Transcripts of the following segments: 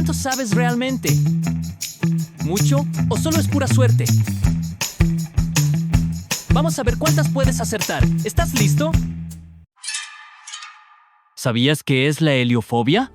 ¿Cuánto sabes realmente? ¿Mucho o solo es pura suerte? Vamos a ver cuántas puedes acertar. ¿Estás listo? ¿Sabías qué es la heliofobia?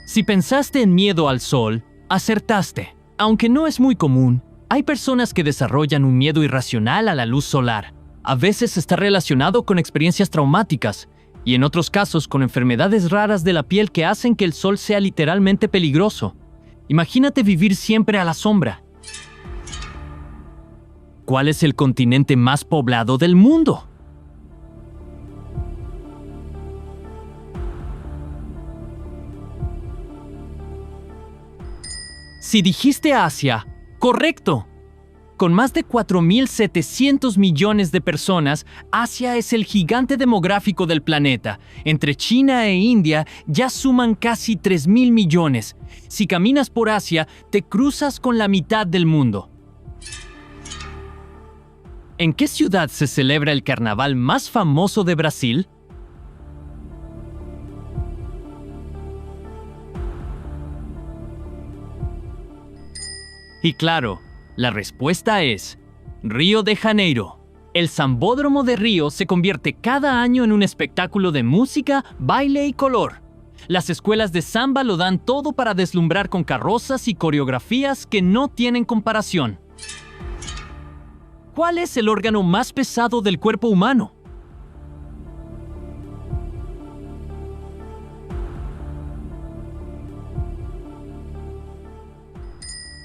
Si pensaste en miedo al sol, acertaste. Aunque no es muy común, hay personas que desarrollan un miedo irracional a la luz solar. A veces está relacionado con experiencias traumáticas y en otros casos con enfermedades raras de la piel que hacen que el sol sea literalmente peligroso. Imagínate vivir siempre a la sombra. ¿Cuál es el continente más poblado del mundo? Si dijiste Asia, ¡correcto! Con más de 4.700 millones de personas, Asia es el gigante demográfico del planeta. Entre China e India ya suman casi 3.000 millones. Si caminas por Asia, te cruzas con la mitad del mundo. ¿En qué ciudad se celebra el carnaval más famoso de Brasil? Y claro, la respuesta es Río de Janeiro. El Sambódromo de Río se convierte cada año en un espectáculo de música, baile y color. Las escuelas de samba lo dan todo para deslumbrar con carrozas y coreografías que no tienen comparación. ¿Cuál es el órgano más pesado del cuerpo humano?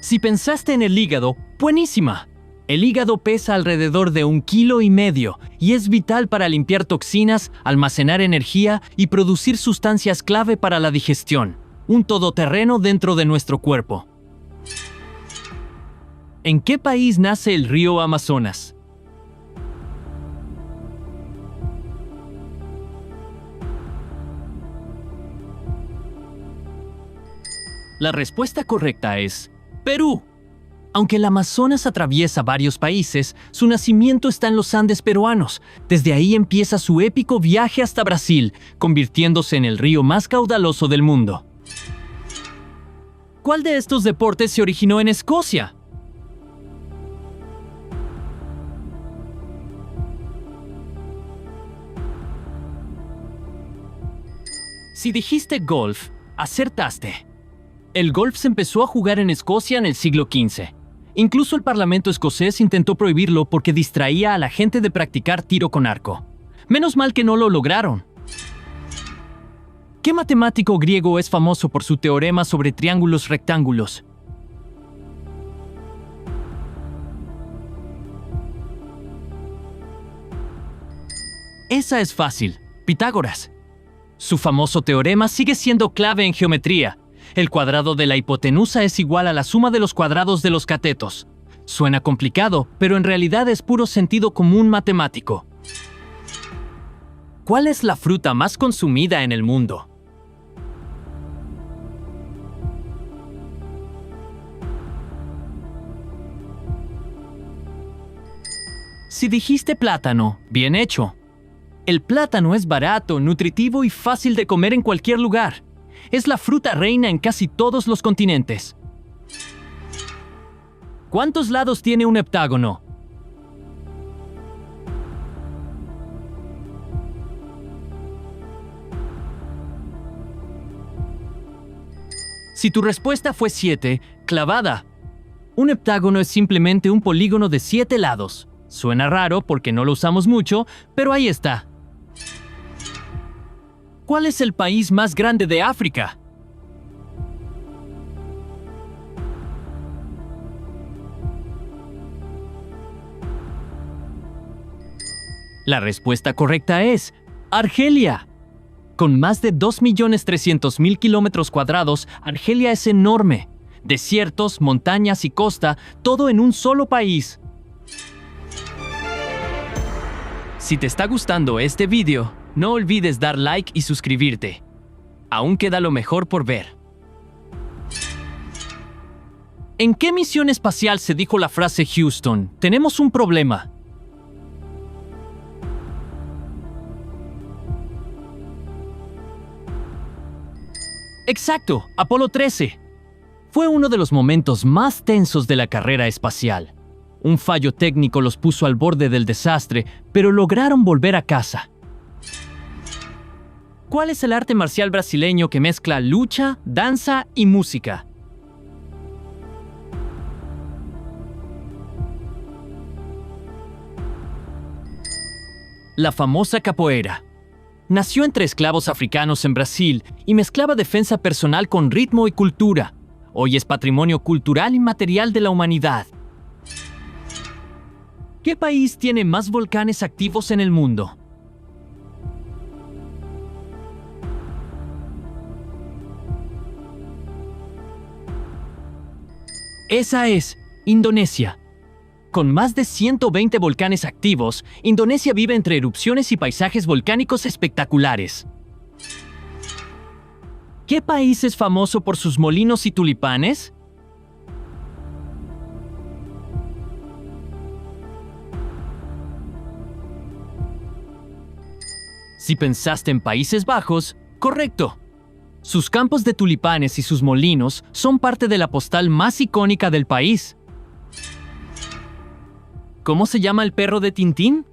Si pensaste en el hígado, ¡buenísima! El hígado pesa alrededor de 1,5 kilos y es vital para limpiar toxinas, almacenar energía y producir sustancias clave para la digestión. Un todoterreno dentro de nuestro cuerpo. ¿En qué país nace el río Amazonas? La respuesta correcta es Perú. Aunque el Amazonas atraviesa varios países, su nacimiento está en los Andes peruanos. Desde ahí empieza su épico viaje hasta Brasil, convirtiéndose en el río más caudaloso del mundo. ¿Cuál de estos deportes se originó en Escocia? Si dijiste golf, acertaste. El golf se empezó a jugar en Escocia en el siglo XV. Incluso el Parlamento escocés intentó prohibirlo porque distraía a la gente de practicar tiro con arco. Menos mal que no lo lograron. ¿Qué matemático griego es famoso por su teorema sobre triángulos rectángulos? Esa es fácil, Pitágoras. Su famoso teorema sigue siendo clave en geometría. El cuadrado de la hipotenusa es igual a la suma de los cuadrados de los catetos. Suena complicado, pero en realidad es puro sentido común matemático. ¿Cuál es la fruta más consumida en el mundo? Si dijiste plátano, bien hecho. El plátano es barato, nutritivo y fácil de comer en cualquier lugar. Es la fruta reina en casi todos los continentes. ¿Cuántos lados tiene un heptágono? Si tu respuesta fue 7, clavada. Un heptágono es simplemente un polígono de 7 lados. Suena raro porque no lo usamos mucho, pero ahí está. ¿Cuál es el país más grande de África? La respuesta correcta es Argelia. Con más de 2.300.000 kilómetros cuadrados, Argelia es enorme. Desiertos, montañas y costa, todo en un solo país. Si te está gustando este video, no olvides dar like y suscribirte. Aún queda lo mejor por ver. ¿En qué misión espacial se dijo la frase Houston, tenemos un problema? Exacto, Apolo 13. Fue uno de los momentos más tensos de la carrera espacial. Un fallo técnico los puso al borde del desastre, pero lograron volver a casa. ¿Cuál es el arte marcial brasileño que mezcla lucha, danza y música? La famosa capoeira. Nació entre esclavos africanos en Brasil y mezclaba defensa personal con ritmo y cultura. Hoy es patrimonio cultural inmaterial de la humanidad. ¿Qué país tiene más volcanes activos en el mundo? Esa es Indonesia. Con más de 120 volcanes activos, Indonesia vive entre erupciones y paisajes volcánicos espectaculares. ¿Qué país es famoso por sus molinos y tulipanes? Si pensaste en Países Bajos, correcto. Sus campos de tulipanes y sus molinos son parte de la postal más icónica del país. ¿Cómo se llama el perro de Tintín?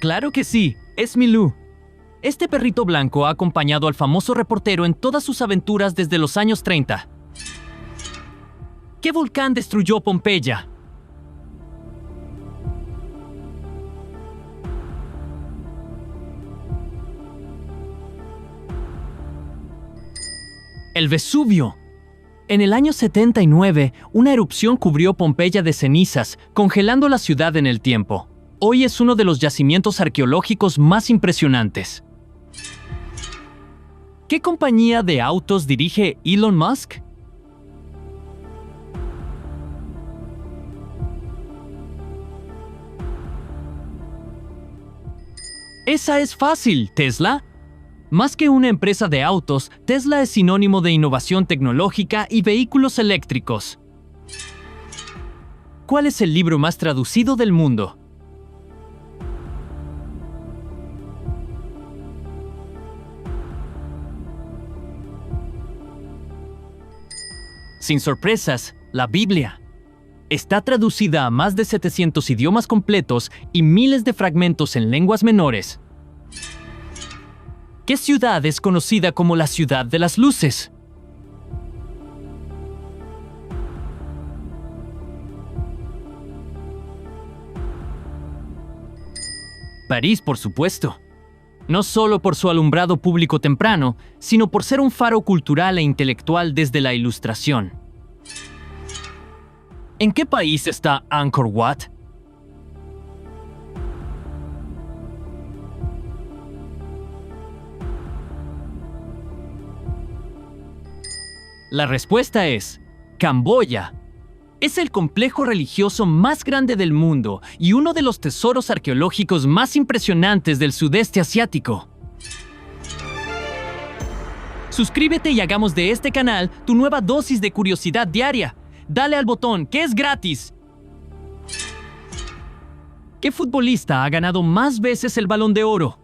Claro que sí, es Milú. Este perrito blanco ha acompañado al famoso reportero en todas sus aventuras desde los años 30. ¿Qué volcán destruyó Pompeya? El Vesubio. En el año 79, una erupción cubrió Pompeya de cenizas, congelando la ciudad en el tiempo. Hoy es uno de los yacimientos arqueológicos más impresionantes. ¿Qué compañía de autos dirige Elon Musk? Esa es fácil, Tesla. Más que una empresa de autos, Tesla es sinónimo de innovación tecnológica y vehículos eléctricos. ¿Cuál es el libro más traducido del mundo? Sin sorpresas, la Biblia. Está traducida a más de 700 idiomas completos y miles de fragmentos en lenguas menores. ¿Qué ciudad es conocida como la Ciudad de las Luces? París, por supuesto. No solo por su alumbrado público temprano, sino por ser un faro cultural e intelectual desde la Ilustración. ¿En qué país está Angkor Wat? La respuesta es Camboya. Es el complejo religioso más grande del mundo y uno de los tesoros arqueológicos más impresionantes del sudeste asiático. Suscríbete y hagamos de este canal tu nueva dosis de curiosidad diaria. Dale al botón, que es gratis. ¿Qué futbolista ha ganado más veces el Balón de Oro?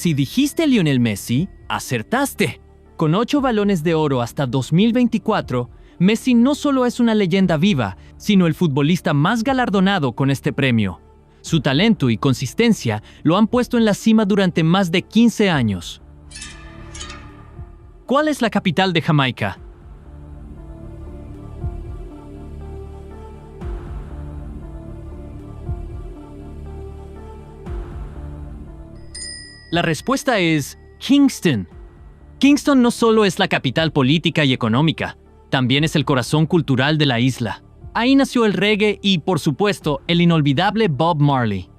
Si dijiste Lionel Messi, acertaste. Con 8 balones de oro hasta 2024, Messi no solo es una leyenda viva, sino el futbolista más galardonado con este premio. Su talento y consistencia lo han puesto en la cima durante más de 15 años. ¿Cuál es la capital de Jamaica? La respuesta es Kingston. Kingston no solo es la capital política y económica, también es el corazón cultural de la isla. Ahí nació el reggae y, por supuesto, el inolvidable Bob Marley.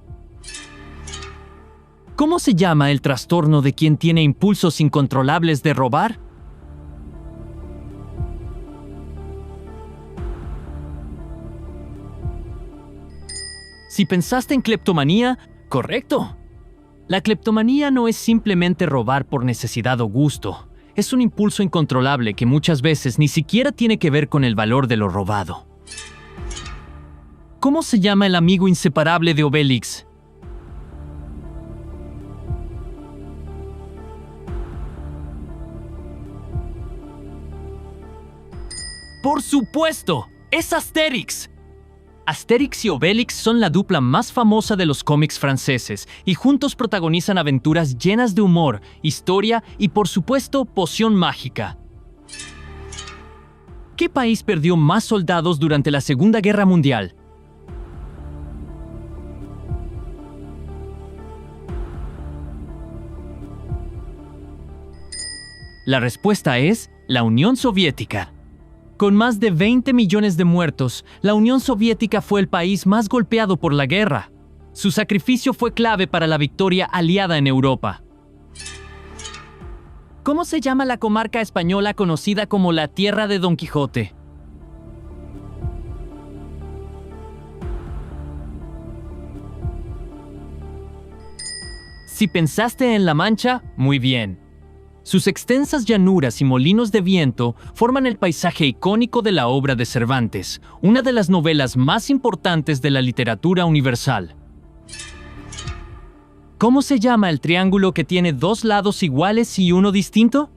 ¿Cómo se llama el trastorno de quien tiene impulsos incontrolables de robar? Si pensaste en cleptomanía, correcto. La cleptomanía no es simplemente robar por necesidad o gusto. Es un impulso incontrolable que muchas veces ni siquiera tiene que ver con el valor de lo robado. ¿Cómo se llama el amigo inseparable de Obélix? ¡Por supuesto! ¡Es Astérix! Asterix y Obélix son la dupla más famosa de los cómics franceses y juntos protagonizan aventuras llenas de humor, historia y, por supuesto, poción mágica. ¿Qué país perdió más soldados durante la Segunda Guerra Mundial? La respuesta es la Unión Soviética. Con más de 20 millones de muertos, la Unión Soviética fue el país más golpeado por la guerra. Su sacrificio fue clave para la victoria aliada en Europa. ¿Cómo se llama la comarca española conocida como la Tierra de Don Quijote? Si pensaste en La Mancha, muy bien. Sus extensas llanuras y molinos de viento forman el paisaje icónico de la obra de Cervantes, una de las novelas más importantes de la literatura universal. ¿Cómo se llama el triángulo que tiene dos lados iguales y uno distinto?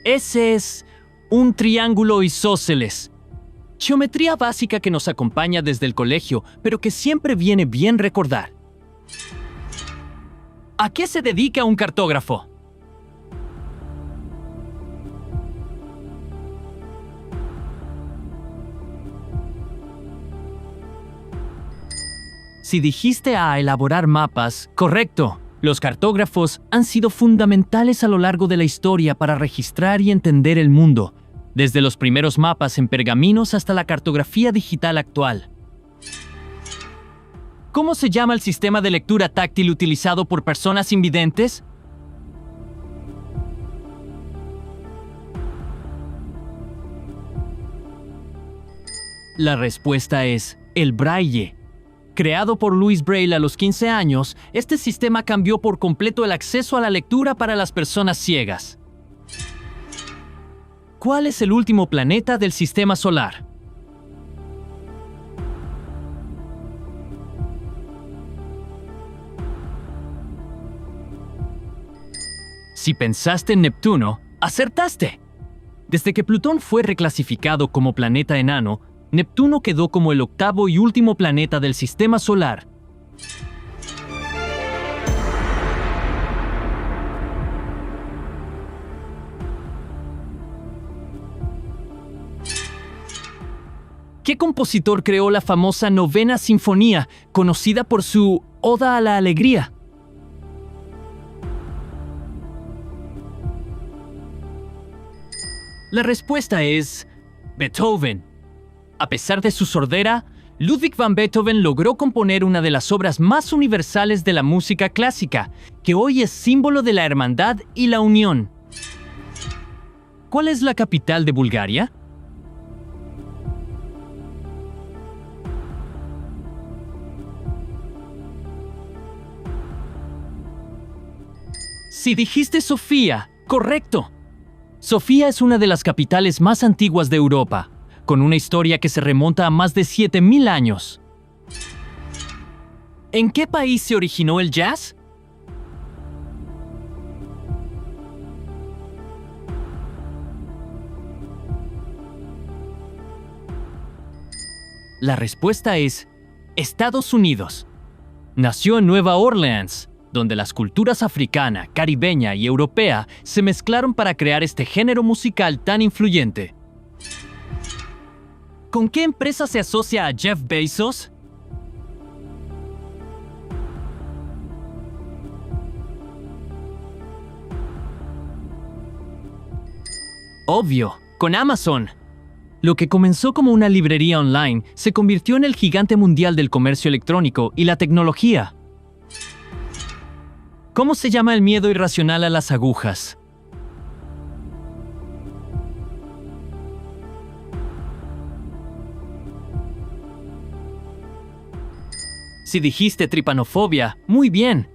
Ese es un triángulo isósceles. Geometría básica que nos acompaña desde el colegio, pero que siempre viene bien recordar. ¿A qué se dedica un cartógrafo? Si dijiste a elaborar mapas, correcto. Los cartógrafos han sido fundamentales a lo largo de la historia para registrar y entender el mundo, desde los primeros mapas en pergaminos hasta la cartografía digital actual. ¿Cómo se llama el sistema de lectura táctil utilizado por personas invidentes? La respuesta es el Braille. Creado por Louis Braille a los 15 años, este sistema cambió por completo el acceso a la lectura para las personas ciegas. ¿Cuál es el último planeta del Sistema Solar? Si pensaste en Neptuno, acertaste. Desde que Plutón fue reclasificado como planeta enano, Neptuno quedó como el octavo y último planeta del Sistema Solar. ¿Qué compositor creó la famosa Novena Sinfonía, conocida por su Oda a la Alegría? La respuesta es Beethoven. A pesar de su sordera, Ludwig van Beethoven logró componer una de las obras más universales de la música clásica, que hoy es símbolo de la hermandad y la unión. ¿Cuál es la capital de Bulgaria? Si dijiste Sofía, correcto. Sofía es una de las capitales más antiguas de Europa, con una historia que se remonta a más de 7000 años. ¿En qué país se originó el jazz? La respuesta es Estados Unidos. Nació en Nueva Orleans, donde las culturas africana, caribeña y europea se mezclaron para crear este género musical tan influyente. ¿Con qué empresa se asocia a Jeff Bezos? Obvio, con Amazon. Lo que comenzó como una librería online se convirtió en el gigante mundial del comercio electrónico y la tecnología. ¿Cómo se llama el miedo irracional a las agujas? Si dijiste tripanofobia, muy bien.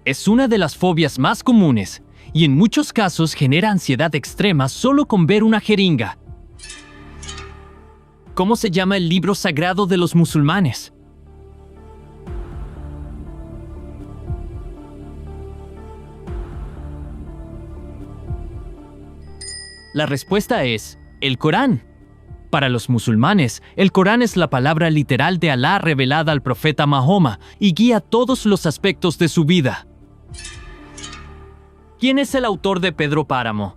Es una de las fobias más comunes y en muchos casos genera ansiedad extrema solo con ver una jeringa. ¿Cómo se llama el libro sagrado de los musulmanes? La respuesta es el Corán. Para los musulmanes, el Corán es la palabra literal de Alá revelada al profeta Mahoma y guía todos los aspectos de su vida. ¿Quién es el autor de Pedro Páramo?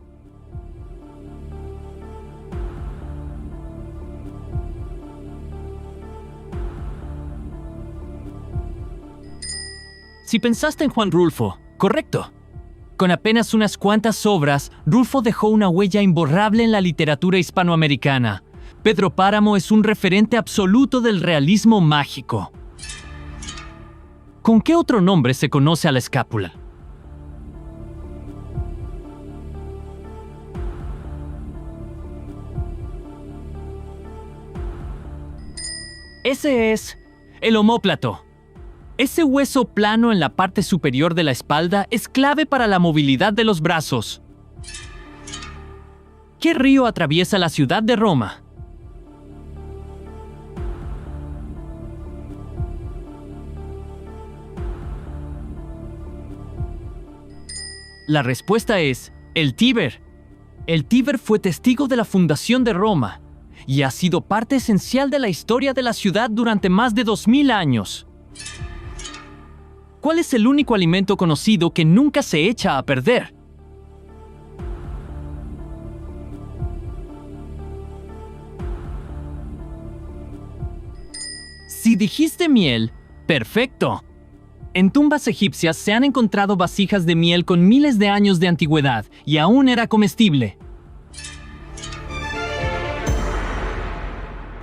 Si pensaste en Juan Rulfo, correcto. Con apenas unas cuantas obras, Rulfo dejó una huella imborrable en la literatura hispanoamericana. Pedro Páramo es un referente absoluto del realismo mágico. ¿Con qué otro nombre se conoce a la escápula? Ese es el omóplato. Ese hueso plano en la parte superior de la espalda es clave para la movilidad de los brazos. ¿Qué río atraviesa la ciudad de Roma? La respuesta es el Tíber. El Tíber fue testigo de la fundación de Roma y ha sido parte esencial de la historia de la ciudad durante más de 2000 años. ¿Cuál es el único alimento conocido que nunca se echa a perder? Si dijiste miel, perfecto. En tumbas egipcias se han encontrado vasijas de miel con miles de años de antigüedad y aún era comestible.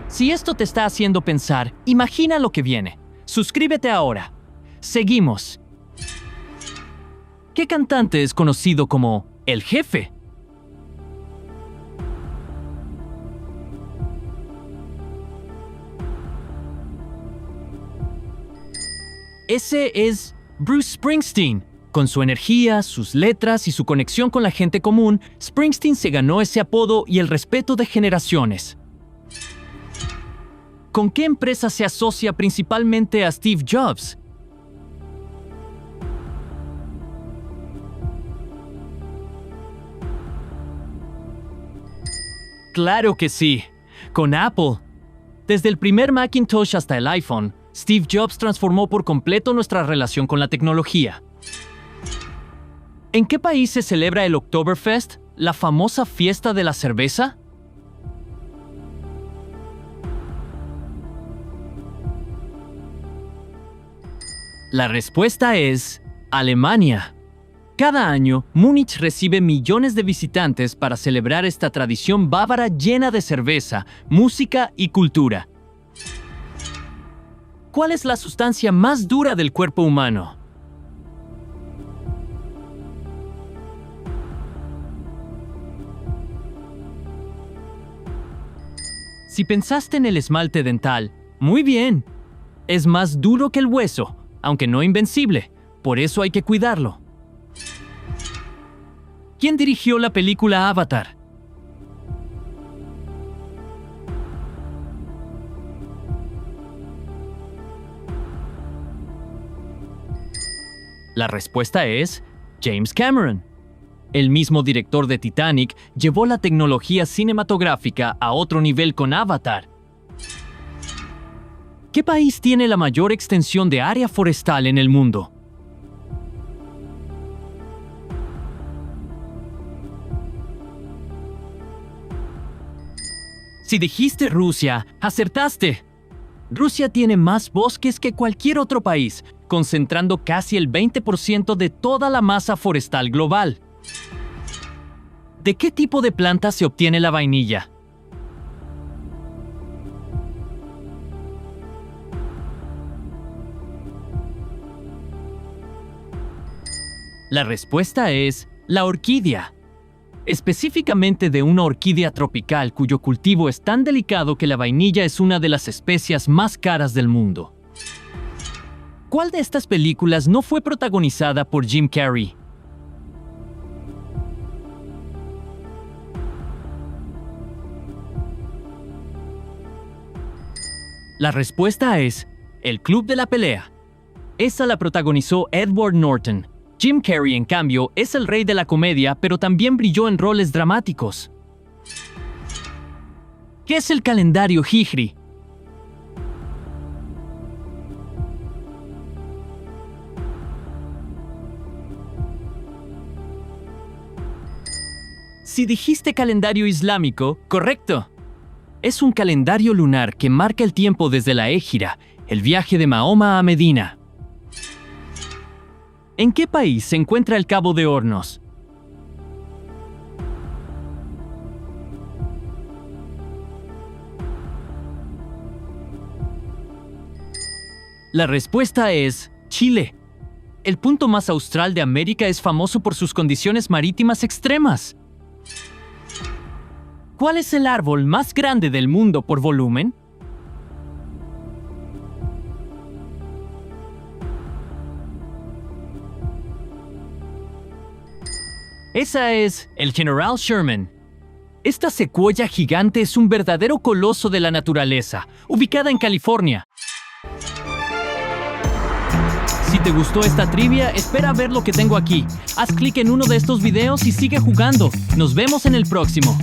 Si esto te está haciendo pensar, imagina lo que viene. Suscríbete ahora. Seguimos. ¿Qué cantante es conocido como El Jefe? Ese es Bruce Springsteen. Con su energía, sus letras y su conexión con la gente común, Springsteen se ganó ese apodo y el respeto de generaciones. ¿Con qué empresa se asocia principalmente a Steve Jobs? Claro que sí, con Apple. Desde el primer Macintosh hasta el iPhone, Steve Jobs transformó por completo nuestra relación con la tecnología. ¿En qué país se celebra el Oktoberfest, la famosa fiesta de la cerveza? La respuesta es Alemania. Cada año, Múnich recibe millones de visitantes para celebrar esta tradición bávara llena de cerveza, música y cultura. ¿Cuál es la sustancia más dura del cuerpo humano? Si pensaste en el esmalte dental, muy bien. Es más duro que el hueso, aunque no invencible. Por eso hay que cuidarlo. ¿Quién dirigió la película Avatar? La respuesta es James Cameron. El mismo director de Titanic llevó la tecnología cinematográfica a otro nivel con Avatar. ¿Qué país tiene la mayor extensión de área forestal en el mundo? Si dijiste Rusia, acertaste. Rusia tiene más bosques que cualquier otro país, concentrando casi el 20% de toda la masa forestal global. ¿De qué tipo de planta se obtiene la vainilla? La respuesta es la orquídea. Específicamente de una orquídea tropical cuyo cultivo es tan delicado que la vainilla es una de las especias más caras del mundo. ¿Cuál de estas películas no fue protagonizada por Jim Carrey? La respuesta es El Club de la Pelea. Esa la protagonizó Edward Norton. Jim Carrey, en cambio, es el rey de la comedia, pero también brilló en roles dramáticos. ¿Qué es el calendario Hijri? Si dijiste calendario islámico, correcto. Es un calendario lunar que marca el tiempo desde la Égira, el viaje de Mahoma a Medina. ¿En qué país se encuentra el Cabo de Hornos? La respuesta es Chile. El punto más austral de América es famoso por sus condiciones marítimas extremas. ¿Cuál es el árbol más grande del mundo por volumen? Esa es el General Sherman. Esta secuoya gigante es un verdadero coloso de la naturaleza, ubicada en California. Si te gustó esta trivia, espera ver lo que tengo aquí. Haz clic en uno de estos videos y sigue jugando. Nos vemos en el próximo.